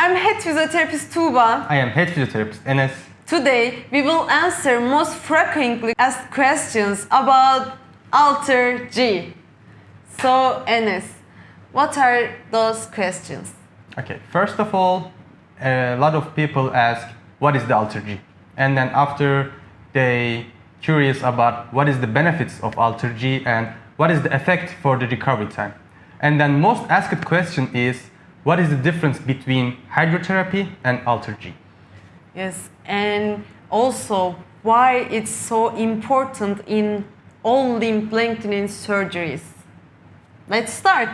I'm head physiotherapist Tuğba. I am head physiotherapist Enes. Today we will answer most frequently asked questions about AlterG. So Enes, what are those questions? Okay, first of all, a lot of people ask what is the AlterG, and then after they curious about what is the benefits of AlterG and what is the effect for the recovery time. And then most asked question is what is the difference between hydrotherapy and AlterG? Yes, and also why it's so important in all limb lengthening surgeries. Let's start.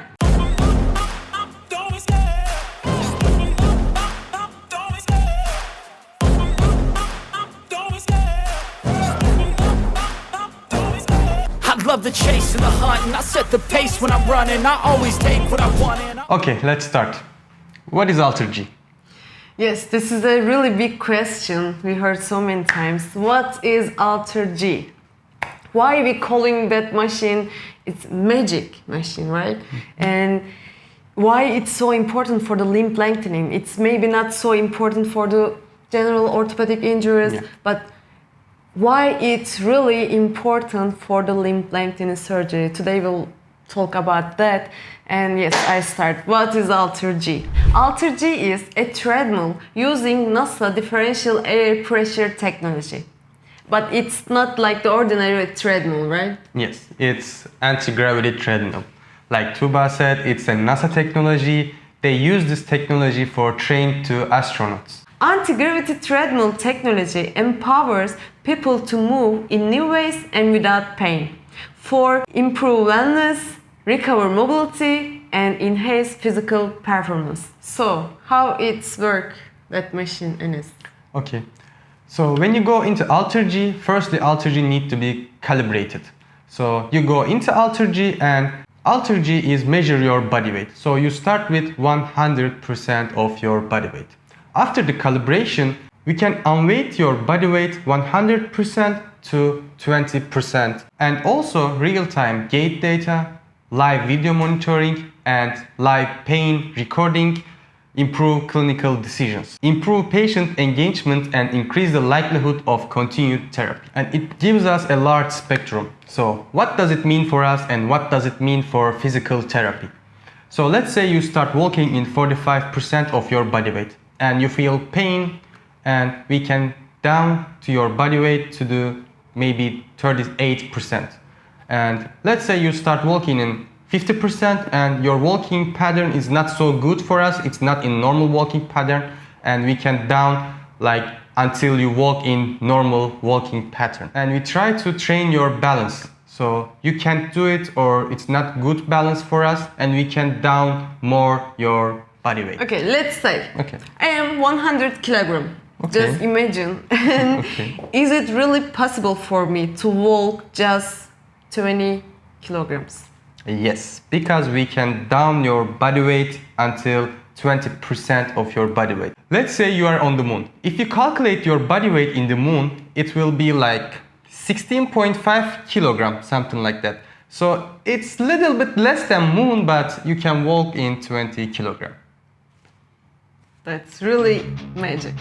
Love the chase and the hunt, and I set the pace when I'm running. I always take what I want. Okay, let's start. What is AlterG? Yes, this is a really big question we heard so many times. What is AlterG? Why we calling that machine? It's magic machine, right? And why it's so important for the limb lengthening? It's maybe not so important for the general orthopedic injuries, but why it's really important for the limb lengthening surgery. Today we'll talk about that. And yes, I start. What is AlterG? AlterG is a treadmill using NASA Differential Air Pressure technology. But it's not like the ordinary treadmill, right? Yes, it's anti-gravity treadmill. Like Tuba said, it's a NASA technology. They use this technology for trained to astronauts. Anti-gravity treadmill technology empowers people to move in new ways and without pain for improve wellness, recover mobility, and enhance physical performance. So, how it's work, that machine, Enes? Okay, so when you go into AlterG, firstly AlterG need to be calibrated. So you go into AlterG and AlterG is measure your body weight. So you start with 100% of your body weight. After the calibration, we can unweight your body weight 100% to 20%. And also real-time gait data, live video monitoring, and live pain recording improve clinical decisions, improve patient engagement, and increase the likelihood of continued therapy. And it gives us a large spectrum. So what does it mean for us and what does it mean for physical therapy? So let's say you start walking in 45% of your body weight and you feel pain, and we can down to your body weight to do maybe 38%. And let's say you start walking in 50% and your walking pattern is not so good for us, it's not in normal walking pattern, and we can down like until you walk in normal walking pattern. And we try to train your balance. So you can't do it or it's not good balance for us, and we can down more your body weight. Okay, let's say I am 100 kilogram. Okay. Just imagine. Is it really possible for me to walk just 20 kilograms? Yes, because we can down your body weight until 20% of your body weight. Let's say you are on the moon. If you calculate your body weight in the moon, it will be like 16.5 kilograms, something like that. So it's a little bit less than moon, but you can walk in 20 kilograms. That's really magic.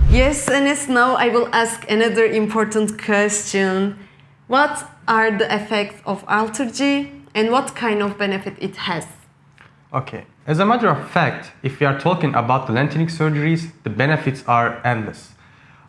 Yes, Enes, now I will ask another important question. What are the effects of AlterG and what kind of benefit it has? Okay, as a matter of fact, if we are talking about the lengthening surgeries, the benefits are endless.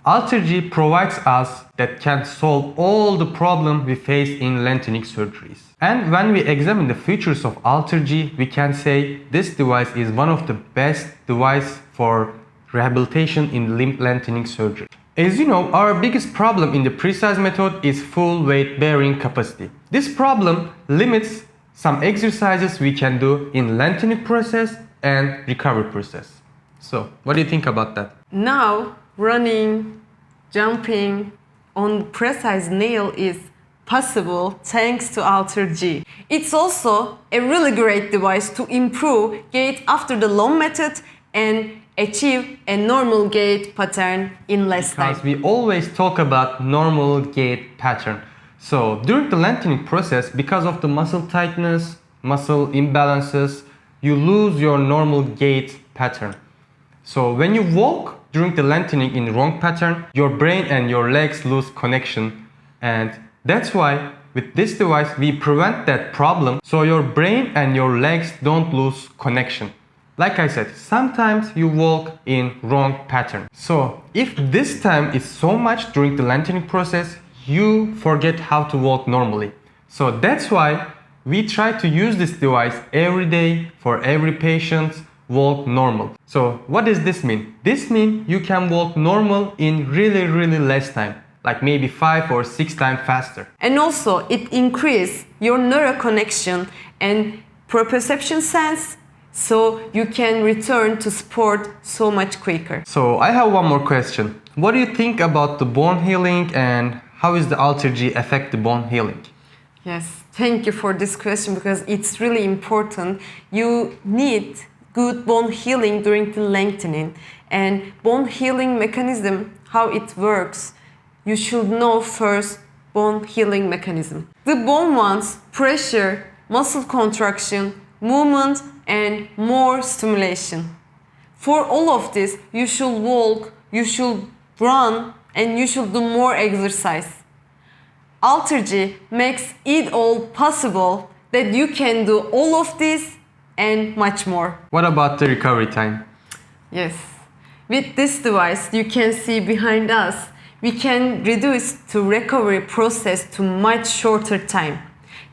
AlterG provides us that can solve all the problems we face in lengthening surgeries. And when we examine the features of AlterG, we can say this device is one of the best devices for rehabilitation in limb lengthening surgery. As you know, our biggest problem in the precise method is full weight bearing capacity. This problem limits some exercises we can do in lengthening process and recovery process. So, what do you think about that? Now, running, jumping on precise nail is possible thanks to AlterG. It's also a really great device to improve gait after the long method and achieve a normal gait pattern in less time. Because we always talk about normal gait pattern. So during the lengthening process, because of the muscle tightness, muscle imbalances, you lose your normal gait pattern. So when you walk during the lengthening in wrong pattern, your brain and your legs lose connection, and that's why with this device we prevent that problem so your brain and your legs don't lose connection. Like I said, sometimes you walk in wrong pattern. So if this time is so much during the lengthening process, you forget how to walk normally. So that's why we try to use this device every day for every patient, walk normal. So what does this mean? This means you can walk normal in really less time, like maybe 5 or 6 times faster. And also it increases your neural connection and proprioception sense, so you can return to sport so much quicker. So I have one more question. What do you think about the bone healing and how is the AlterG affect the bone healing? Yes, thank you for this question because it's really important. You need good bone healing during the lengthening, and bone healing mechanism, how it works. You should know first bone healing mechanism. The bone wants pressure, muscle contraction, movement, and more stimulation. For all of this, you should walk, you should run, and you should do more exercise. AlterG makes it all possible that you can do all of this and much more. What about the recovery time? Yes, with this device you can see behind us, we can reduce the recovery process to much shorter time.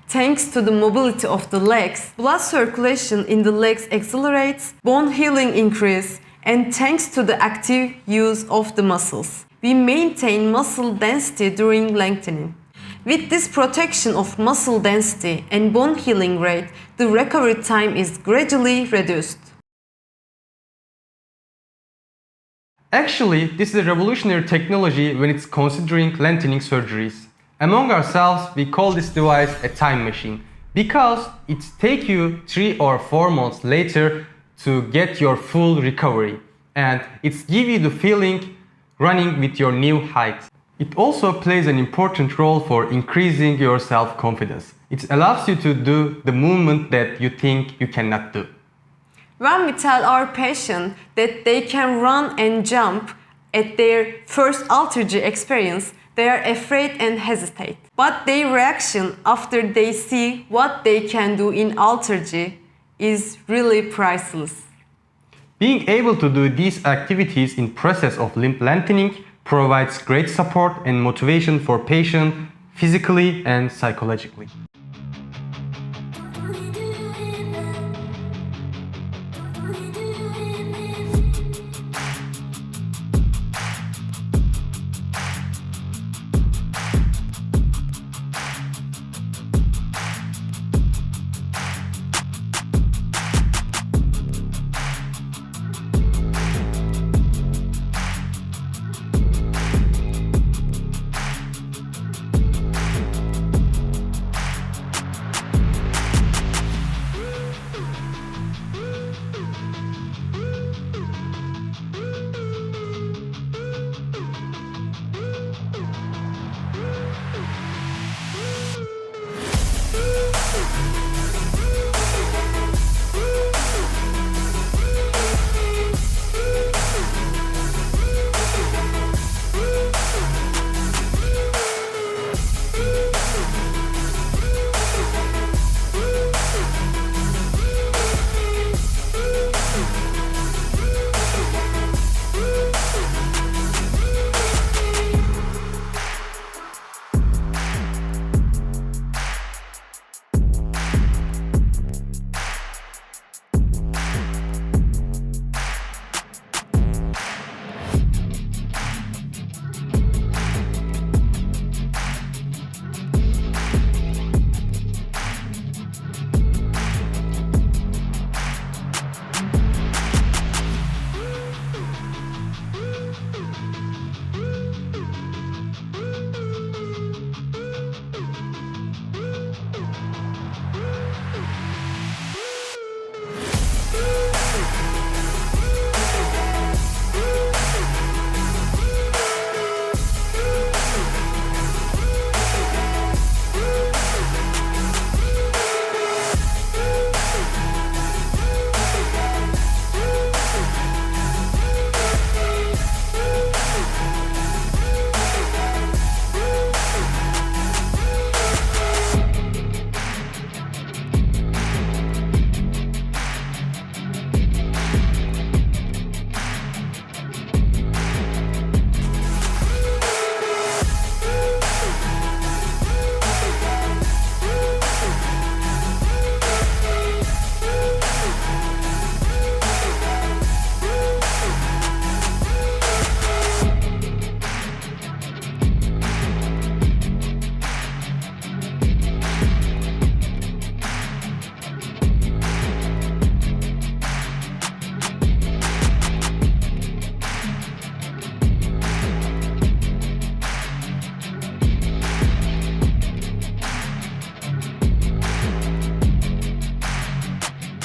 Thanks to the mobility of the legs, blood circulation in the legs accelerates, bone healing increases, and thanks to the active use of the muscles, we maintain muscle density during lengthening. With this protection of muscle density and bone healing rate, the recovery time is gradually reduced. Actually, this is a revolutionary technology when it's considering lengthening surgeries. Among ourselves, we call this device a time machine because it takes you 3 or 4 months later to get your full recovery, and it's give you the feeling running with your new height. It also plays an important role for increasing your self-confidence. It allows you to do the movement that you think you cannot do. When we tell our patient that they can run and jump at their first AlterG experience, they are afraid and hesitate. But their reaction after they see what they can do in AlterG is really priceless. Being able to do these activities in process of limb lengthening provides great support and motivation for patients physically and psychologically.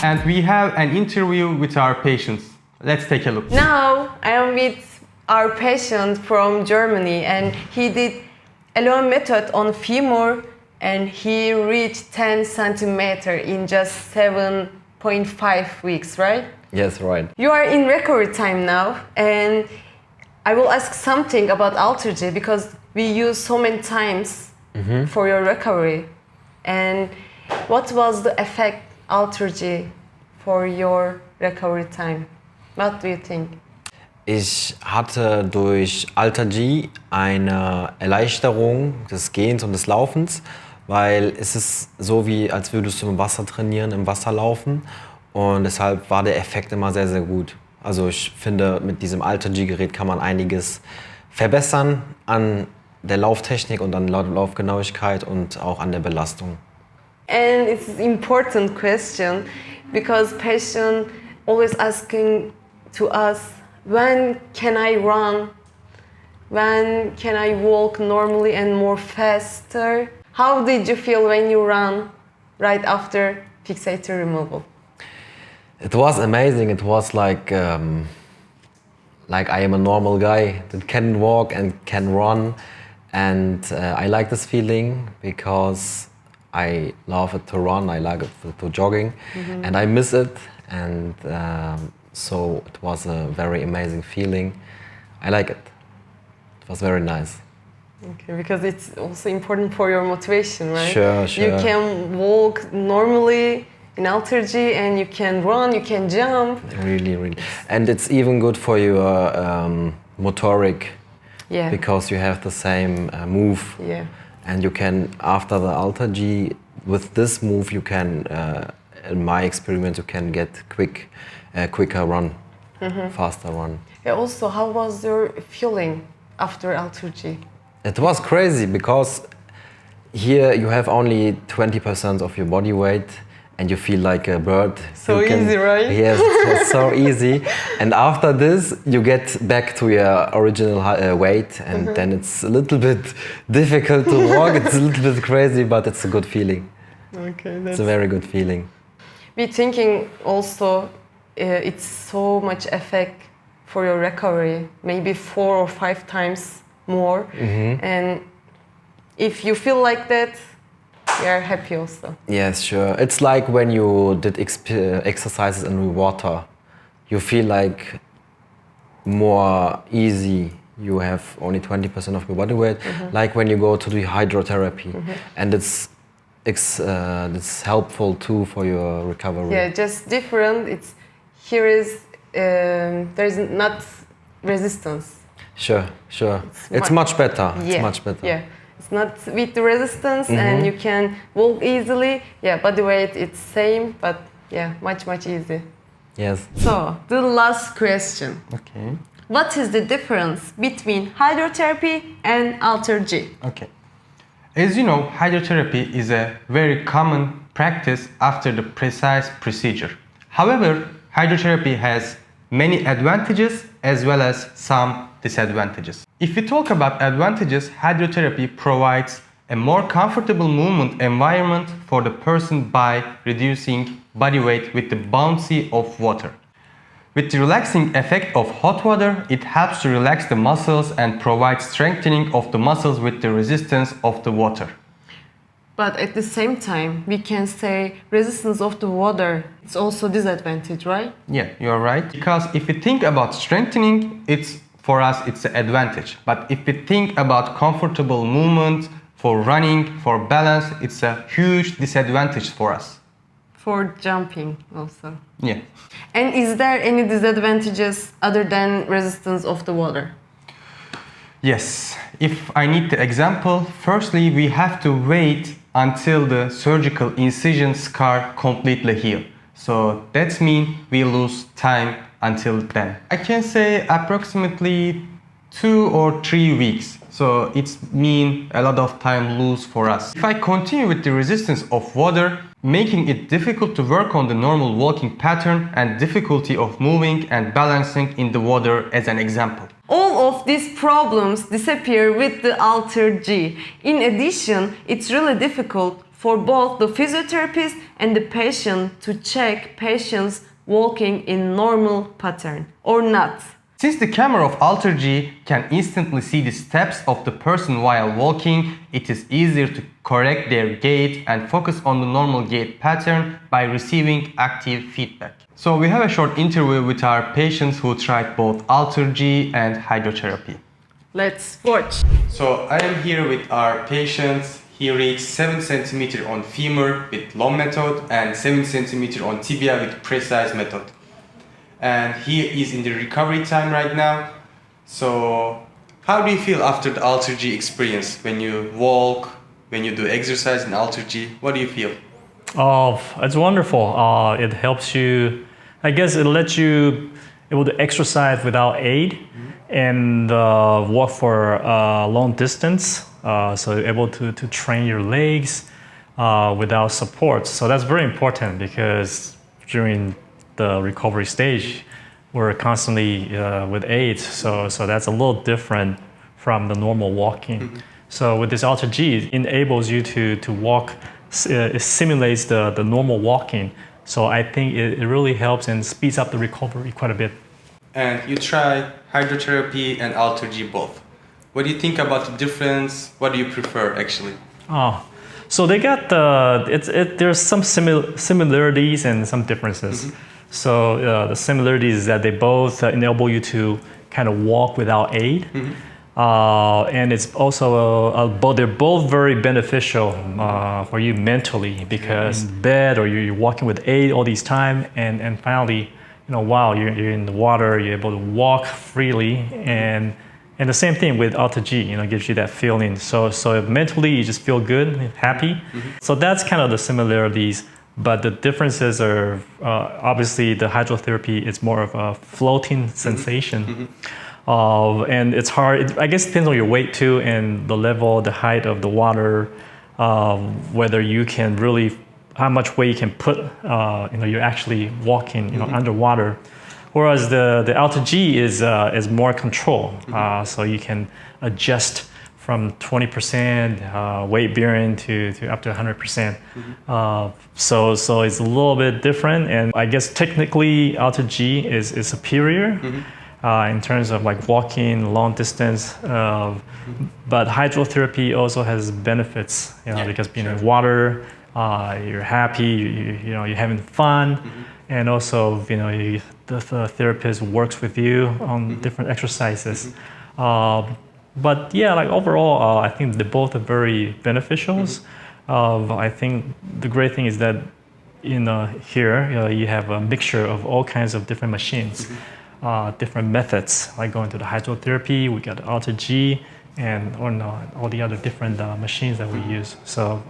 and we have an interview with our patients. Let's take a look. Now I am with our patient from Germany, and he did LOM method on femur, and he reached 10 centimeter in just 7.5 weeks, right? Yes, right. You are in recovery time now, and I will ask something about AlterG because we use so many times for your recovery. And what was the effect AlterG for your recovery time? What do you think? Ich hatte durch AlterG eine Erleichterung des Gehens und des Laufens, weil es ist so, wie als würdest du im Wasser trainieren, im Wasser laufen. Und deshalb war der Effekt immer sehr, sehr gut. Also ich finde, mit diesem AlterG-Gerät kann man einiges verbessern an der Lauftechnik und an der Laufgenauigkeit und auch an der Belastung. And it's an important question because patients always asking to us, when can I run? When can I walk normally and more faster? How did you feel when you ran right after fixator removal? It was amazing. It was like I am a normal guy that can walk and can run, and I like this feeling because I love it to run. I like it to jogging, and I miss it. And so it was a very amazing feeling. I like it. It was very nice. Okay, because it's also important for your motivation, right? Sure, sure. You can walk normally in AlterG, and you can run, you can jump. Really, really. And it's even good for your motoric, because you have the same move. Yeah. And you can, after the AlterG, with this move, you can, in my experiment, you can get quicker run, faster run. Yeah, also, how was your feeling after AlterG? It was crazy because here you have only 20% of your body weight and you feel like a bird. So easy, right? Yes, it was so easy. And after this, you get back to your original weight, and then it's a little bit difficult to walk. It's a little bit crazy, but it's a good feeling. Okay, It's a very good feeling. We're thinking also it's so much effect for your recovery, maybe 4 or 5 times more. And if you feel like that, we are happy also. Yes, sure. It's like when you did exercises in water. You feel like more easy. You have only 20% of your body weight. Like when you go to the hydrotherapy, and it's helpful too for your recovery. Yeah, just different. It's here is there's not resistance. Sure. It's much better. Yeah, It's much better. Yeah, it's not with the resistance, and you can walk easily. Yeah, body weight it's same, but yeah, much easy. Yes. So the last question. Okay. What is the difference between hydrotherapy and AlterG? Okay. As you know, hydrotherapy is a very common practice after the precise procedure. However, hydrotherapy has many advantages as well as some disadvantages. If we talk about advantages, hydrotherapy provides a more comfortable movement environment for the person by reducing body weight with the bouncy of water. With the relaxing effect of hot water, it helps to relax the muscles and provide strengthening of the muscles with the resistance of the water. But at the same time, we can say resistance of the water, it's also disadvantage, right? Yeah, you're right. Because if we think about strengthening, for us it's an advantage. But if we think about comfortable movement, for running, for balance, it's a huge disadvantage for us. For jumping also. Yeah. And is there any disadvantages other than resistance of the water? Yes. If I need the example, firstly we have to wait until the surgical incision scar completely heals. So that means we lose time until then. I can say approximately 2 or 3 weeks. So it means a lot of time lose for us. If I continue with the resistance of water, making it difficult to work on the normal walking pattern and difficulty of moving and balancing in the water as an example. All of these problems disappear with the AlterG. In addition, it's really difficult for both the physiotherapist and the patient to check patients walking in normal pattern or not. Since the camera of AlterG can instantly see the steps of the person while walking, it is easier to correct their gait and focus on the normal gait pattern by receiving active feedback. So we have a short interview with our patients who tried both AlterG and hydrotherapy. Let's watch. So I am here with our patients. He reached 7 cm on femur with long method and 7 cm on tibia with precise method. And he is in the recovery time right now. So how do you feel after the AlterG experience? When you walk, when you do exercise in AlterG, what do you feel? Oh, it's wonderful. It helps you, I guess it lets you able to exercise without aid and walk for a long distance. So you're able to train your legs without support. So that's very important because during the recovery stage, we're constantly with aids. So that's a little different from the normal walking. So with this AlterG, it enables you to walk, it simulates the normal walking. So I think it really helps and speeds up the recovery quite a bit. And you try hydrotherapy and AlterG both. What do you think about the difference? What do you prefer actually? So they got there's some similarities and some differences. So the similarities is that they both enable you to kind of walk without aid. And it's also, they're both very beneficial for you mentally because bed or you're walking with aid all these time and finally, while you're in the water, you're able to walk freely and the same thing with AlterG, gives you that feeling. So mentally you just feel good, happy. So that's kind of the similarities. But the differences are obviously the hydrotherapy is more of a floating sensation. And it's hard, I guess it depends on your weight too and the level, the height of the water, whether you can really, how much weight you can put, you're actually walking underwater. Whereas the AlterG is more control. So you can adjust from 20% weight bearing to up to 100%. So it's a little bit different, and I guess technically AlterG is superior in terms of like walking long distance. But hydrotherapy also has benefits, because being in water, you're happy, you're having fun, and also the therapist works with you on different exercises. But yeah, like overall, I think they both are very beneficial. I think the great thing is that here you have a mixture of all kinds of different machines, different methods, like going to the hydrotherapy, we got the AlterG, and all the other different machines that we use. So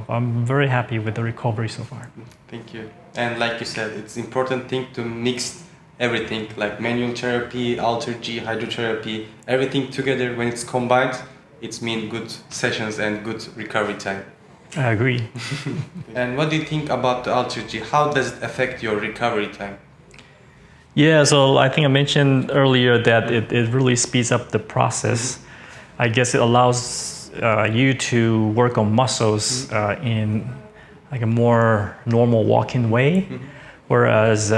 I'm very happy with the recovery so far. Thank you. And like you said, it's important thing to mix everything, like manual therapy, AlterG, hydrotherapy, everything together. When it's combined, it's mean good sessions and good recovery time. I agree. And what do you think about the AlterG? How does it affect your recovery time? Yeah, so I think I mentioned earlier that it really speeds up the process. I guess it allows you to work on muscles in like a more normal walking way, whereas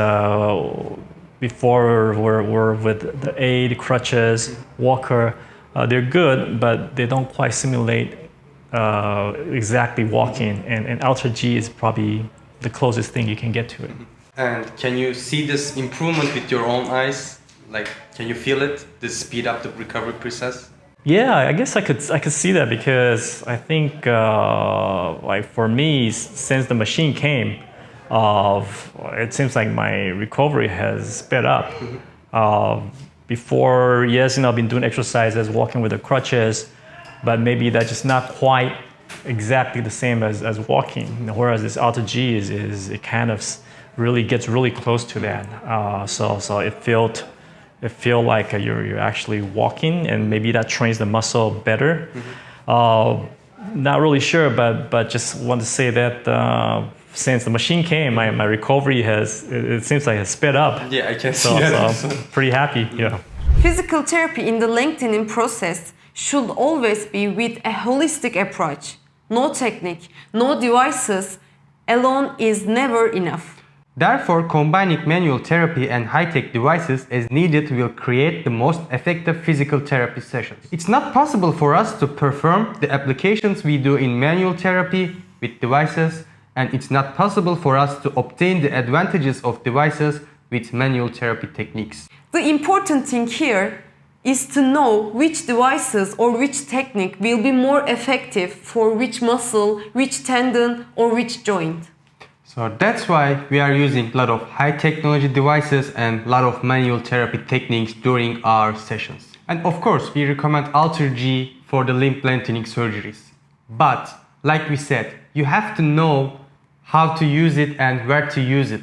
before we're with the aid, crutches, walker, they're good, but they don't quite simulate exactly walking, and AlterG is probably the closest thing you can get to it. And can you see this improvement with your own eyes? Like, can you feel it, this speed up the recovery process? Yeah, I guess I could see that because I think like for me, since the machine came, it seems like my recovery has sped up. Before, yes, I've been doing exercises, walking with the crutches, but maybe that's just not quite exactly the same as walking. Whereas this AlterG is it kind of really gets really close to that. So it feel like you're actually walking, and maybe that trains the muscle better. Not really sure, but just want to say that since the machine came, my recovery it seems like it's sped up. Yeah, I can see that. So I'm pretty happy. Yeah. Physical therapy in the lengthening process should always be with a holistic approach. no technique, no devices alone is never enough. Therefore, combining manual therapy and high-tech devices as needed will create the most effective physical therapy sessions. It's not possible for us to perform the applications we do in manual therapy with devices, and it's not possible for us to obtain the advantages of devices with manual therapy techniques. The important thing here is to know which devices or which technique will be more effective for which muscle, which tendon or which joint. So that's why we are using a lot of high technology devices and a lot of manual therapy techniques during our sessions. And of course, we recommend AlterG for the limb lengthening surgeries. But like we said, you have to know how to use it and where to use it.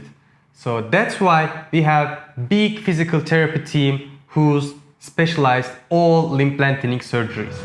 So that's why we have big physical therapy team who's specialized all limb lengthening surgeries.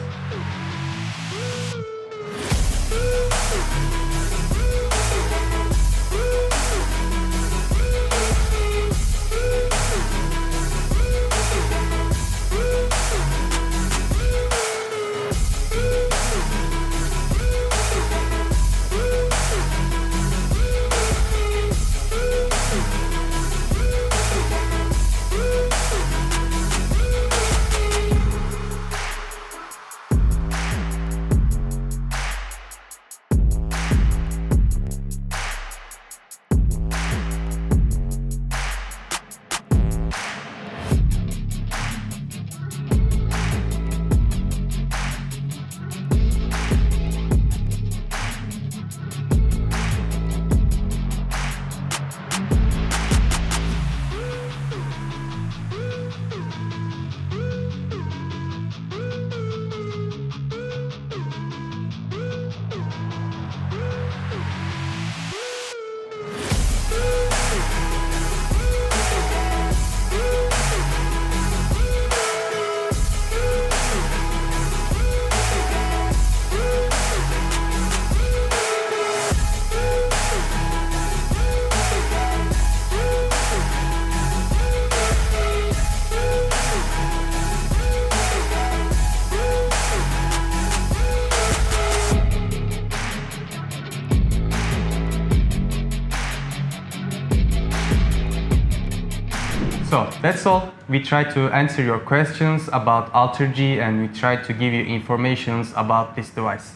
So that's all. We try to answer your questions about AlterG and we try to give you information about this device.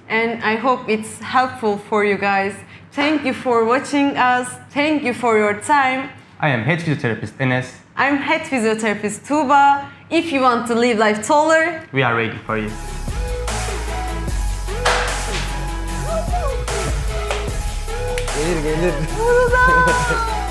And I hope it's helpful for you guys. Thank you for watching us. Thank you for your time. I am head physiotherapist Enes. I'm head physiotherapist Tuğba. If you want to live life taller, We are ready for you. Gelir.